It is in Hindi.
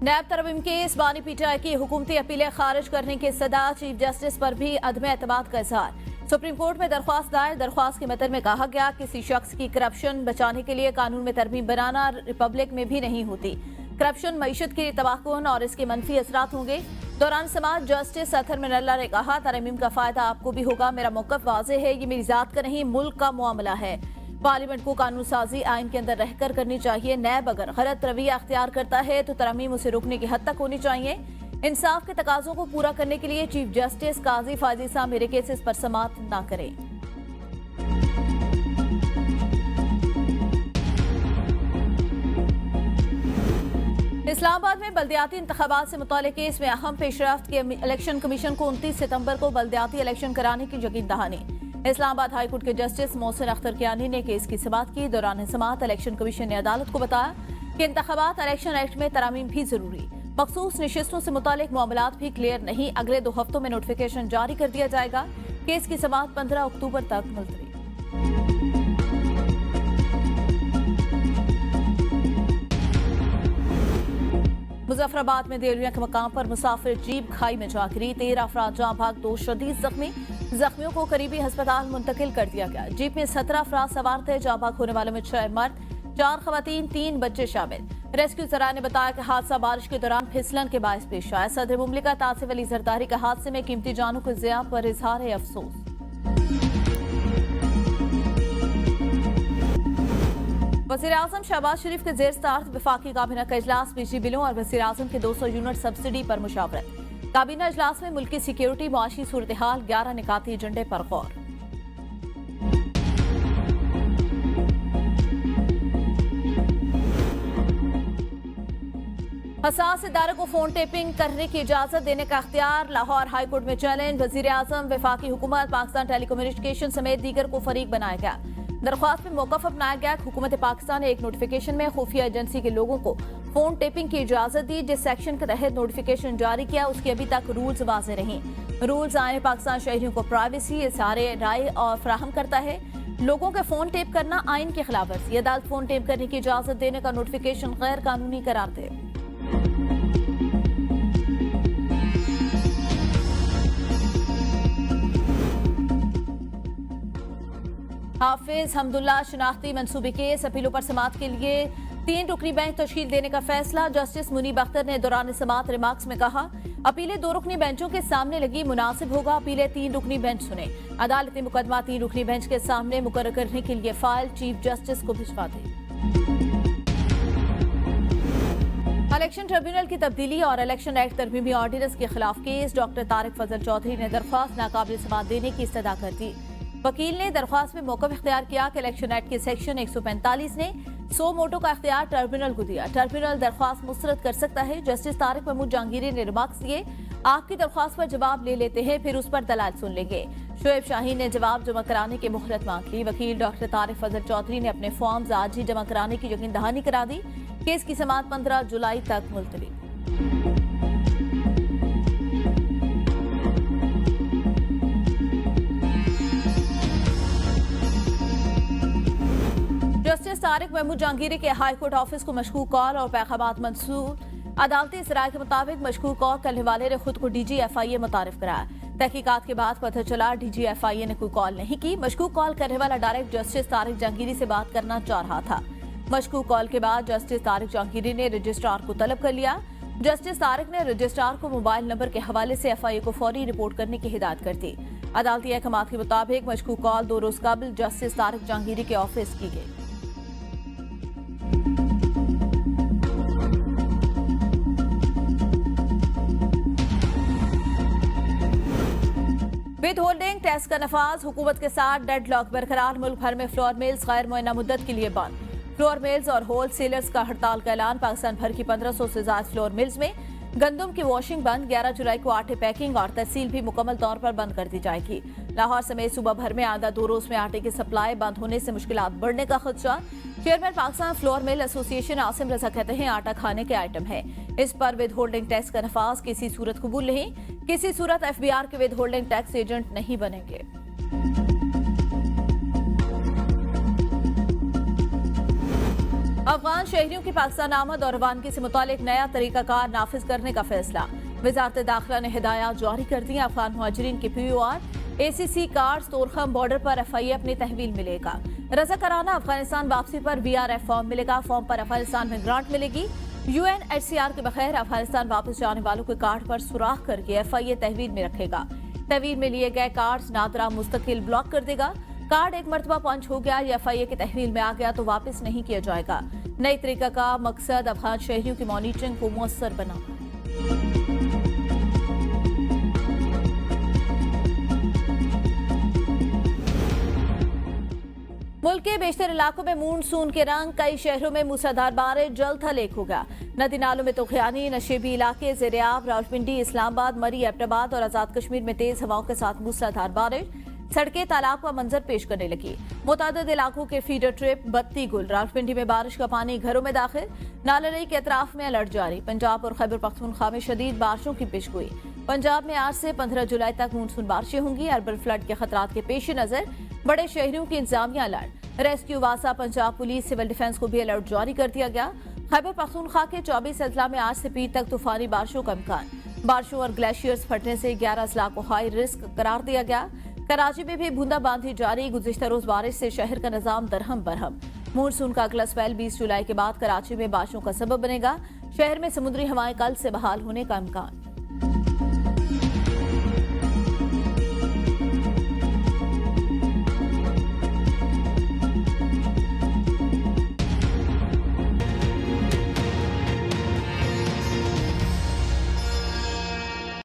नैब तरमीम केस बानी पीटीआई की हुकूमती अपीलें खारिज करने की सदा, चीफ जस्टिस पर भी अदम एतमाद का इजहार। सुप्रीम कोर्ट में दरख्वास्त दायर, दरख्वास्त के मतन में कहा गया किसी शख्स की करप्शन बचाने के लिए कानून में तरमीम बनाना रिपब्लिक में भी नहीं होती। करप्शन मईशत के लिए तबाहकुन और इसके मनफी असरात होंगे। दौरान समाज जस्टिस अतहर मिनल्ला ने कहा तरमीम का फायदा आपको भी होगा। मेरा मौक़िफ़ वाज़ेह है, ये मेरी जात का नहीं मुल्क का मामला है। पार्लियामेंट को कानून साजी आइन के अंदर रहकर करनी चाहिए। नैब अगर गलत रवैया अख्तियार करता है तो तरमीम उसे रोकने की हद तक होनी चाहिए। इंसाफ के तकाजों को पूरा करने के लिए चीफ जस्टिस काजी फायजी साहब मेरे केसेस पर समाअत न करें। इस्लामाबाद में बल्दियाती इंतखाबात से मुताल्लिक़ केस में अहम पेशरफ्त के इलेक्शन कमीशन को 29 सितंबर को बल्दियाती इलेक्शन कराने की यकीन दहानी। इस्लामाबाद हाई कोर्ट के जस्टिस मोहसिन अख्तर कियानी ने केस की समाअत की। दौरान समाअत इलेक्शन कमीशन ने अदालत को बताया कि इंतखाबात इलेक्शन एक्ट में तरामीम भी जरूरी, मखसूस नशिस्तों से मुतालिक मामलात भी क्लियर नहीं। अगले 2 हफ्तों में नोटिफिकेशन जारी कर दिया जाएगा। केस की समाअत 15 अक्टूबर तक मुलतवी। मुजफ्फराबाद में देलिया के मकाम पर मुसाफिर जीप खाई में जा गिरी। 13 अफराद जहां भाग, 2 शदीद जख्मी। जख्मियों को करीबी अस्पताल मुंतकिल कर दिया गया। जीप में 17 अफराद सवार थे। जहां भाग होने वालों में 6 मर्द, 4 खवातीन, 3 बच्चे शामिल। रेस्क्यू जराए ने बताया कि हादसा बारिश के दौरान फिसलन के बायस पेश आया। सदर मुमलिकत आसिफ अली जरदारी के हादसे में कीमती जानों के ज़िया पर इजहार अफसोस। वज़ीर-ए-आज़म शहबाज शरीफ के ज़ेर सदारत वफाकी काबीना का इजलास, बिजली बिलों और वज़ीर-ए-आज़म के 200 यूनिट सब्सिडी पर मुशावरत। काबीना इजलास में मुल्की सिक्योरिटी, मुआशी सूरत हाल, 11 निकाती एजेंडे पर गौर। हसास इदारे को फोन टेपिंग करने की इजाजत देने का अख्तियार। लाहौर हाई कोर्ट में चैलेंज। वज़ीर-ए-आज़म, वफाकी हुकूमत, पाकिस्तान टेलीकम्युनिकेशन समेत दीगर को फरीक बनाया गया। दरख्वास्त में मौक़िफ़ अपनाया गया। हुकूमत पाकिस्तान ने एक नोटिफिकेशन में खुफिया एजेंसी के लोगों को फोन टेपिंग की इजाजत दी। जिस सेक्शन के तहत नोटिफिकेशन जारी किया उसकी अभी तक रूल्स वाज़ेह नहीं। रूल्स आए पाकिस्तान शहरियों को प्राइवेसी, इज़हारे राय और फराहम करता है। लोगों के फोन टेप करना आइन की खिलाफ वर्जी। अदालत फोन टेप करने की इजाजत देने का नोटिफिकेशन गैर कानूनी करार दे। हाफिज हमदुल्ला शनाख्ती मंसूबे केस, अपीलों पर समाअत के लिए 3 रुकनी बेंच तश्कील देने का फैसला। जस्टिस मुनीब अख्तर ने दौरान समाअत रिमार्क्स में कहा अपीलें 2 रुकनी बेंचों के सामने लगी, मुनासिब होगा अपीलें 3 रुकनी बेंच सुने। अदालती मुकदमा 3 रुकनी बेंच के सामने मुकर्रर करने के लिए फाइल चीफ जस्टिस को भिजवा दी। इलेक्शन ट्रिब्यूनल की तब्दीली और इलेक्शन एक्ट तरमीमी ऑर्डिनेंस के खिलाफ केस। डॉक्टर तारिक फजल चौधरी ने दरख्वास्त नाकाबिल समाअत देने की इस्तदा कर दी। वकील ने दरख्वास्त में मौक़िफ़ इख्तियार किया कि इलेक्शन एक्ट के सेक्शन 145 ने 100 वोटों का इख्तियार ट्रिब्यूनल को दिया। ट्रिब्यूनल दरख्वास्त मुस्तरद कर सकता है। जस्टिस तारिक महमूद जहांगीरी ने रिमार्क्स दिए आपकी दरख्वास्त पर जवाब ले लेते हैं, फिर उस पर दलाल सुन लेंगे। शोएब शाहीन ने जवाब जमा कराने की मोहलत मांग ली। वकील डॉक्टर तारिक फजल चौधरी ने अपने फॉर्म्स आज ही जमा कराने की यकीन दहानी करा दी। केस की समाअत 15 जुलाई तक मुलतवी। जस्टिस तारिक महमूद जहांगीरी के हाई कोर्ट ऑफिस को मशकूक कॉल और पैगामात मंसूर। अदालती इसराय के मुताबिक मशकूक कॉल करने वाले ने खुद को DGFIA मुतारिफ कराया। तहकीकात के बाद पता चला DGFIA ने कोई कॉल नहीं की। मशकूक कॉल करने वाला डायरेक्ट जस्टिस तारिक जहांगीरी से बात करना चाह रहा था। मशकूक कॉल के बाद जस्टिस तारिक जहांगीरी ने रजिस्ट्रार को तलब कर लिया। जस्टिस तारिक ने रजिस्ट्रार को मोबाइल नंबर के हवाले से FIA को फौरी रिपोर्ट करने की हिदायत कर दी। अदालती अहकामात के मुताबिक मशकूक कॉल 2 रोज कबल जस्टिस तारिक जहांगीरी के ऑफिस की गई। विद होल्डिंग टैक्स का नफाज, हुकूमत के साथ डेडलॉक बरकरार। मुल्क भर में फ्लोर मिल्स गैर मुअय्यना मुद्दत के लिए बंद। फ्लोर मिल्स और होल सेलर्स का हड़ताल का ऐलान। पाकिस्तान भर की 1500 से ज्यादा फ्लोर मिल्स में गंदम की वॉशिंग बंद। 11 जुलाई को आटे पैकिंग और तहसील भी मुकम्मल तौर पर बंद कर दी जाएगी। लाहौर समेत सूबा भर में आधा 2 रोज में आटे की सप्लाई बंद होने से मुश्किलात बढ़ने का खदशा। Chairman Pakistan flour mill association Asim Raza कहते हैं आटा खाने के आइटम है। इस पर विद होल्डिंग टैक्स का नफाज किसी सूरत कबूल नहीं। किसी सूरत FBR के विद होल्डिंग टैक्स एजेंट नहीं बनेंगे। अफगान शहरियों की पाकिस्तान आमद और रवानगी से मुतालिक नया तरीकाकार नाफिज करने का फैसला। वजारत दाखिला ने हिदायत जारी कर दी। अफगान मुहाजिरीन के POR ACC card Torkham border पर FIA अपनी तहवील मिलेगा। रजा कराना अफगानिस्तान वापसी पर VRF फॉर्म मिलेगा। फॉर्म पर अफगानिस्तान में ग्रांट मिलेगी। UNHCR के बगैर अफगानिस्तान वापस जाने वालों के कार्ड पर सुराख करके FIA तहवील में रखेगा। तहवील में लिए गए कार्ड नादरा मुस्तकिल ब्लॉक कर देगा। कार्ड एक मरतबा पंच हो गया या FIA की तहवील में आ गया तो वापस नहीं किया जाएगा। नई तरीका का मकसद अफगान शहरियों की मॉनिटरिंग को मौसर बनाना। मुल्क के बेशतर इलाकों में मानसून के रंग। कई शहरों में मूसलाधार बारिश, जल थल एक हो गया। नदी नालों में तूफानी, नशेबी इलाके ज़ेर-ए-आब, रावलपिंडी, इस्लामाबाद, मरी, एबटाबाद और आजाद कश्मीर में तेज हवाओं के साथ मूसलाधार बारिश। सड़कें तालाब का मंजर पेश करने लगी। मुतादिद इलाकों के फीडर ट्रिप बत्ती गुल। रावलपिंडी में बारिश का पानी घरों में दाखिल। नालरई के अतराफ में अलर्ट जारी। पंजाब और खैबर पख्तूनख्वा में शदीद बारिशों की पेशगोई। पंजाब में आज से 15 जुलाई तक मानसून बारिशें होंगी। अर्बन फ्लड के खतरात के पेश नजर बड़े शहरों की इंतजामिया अलर्ट। रेस्क्यू, वासा, पंजाब पुलिस, सिविल डिफेंस को भी अलर्ट जारी कर दिया गया। खैबर पख्तूनख्वा के 24 अजला में आज से पीर तक तूफानी बारिशों का इम्कान। बारिशों और ग्लेशियर्स फटने से 11 अजला को हाई रिस्क करार दिया गया। कराची में भी बूंदाबांदी जारी। गुज़िश्ता रोज बारिश से शहर का निजाम दरहम बरहम। मानसून का अगला स्पेल 20 जुलाई के बाद कराची में बारिशों का सबब बनेगा। शहर में समुद्री हवाएं कल से बहाल होने का इम्कान।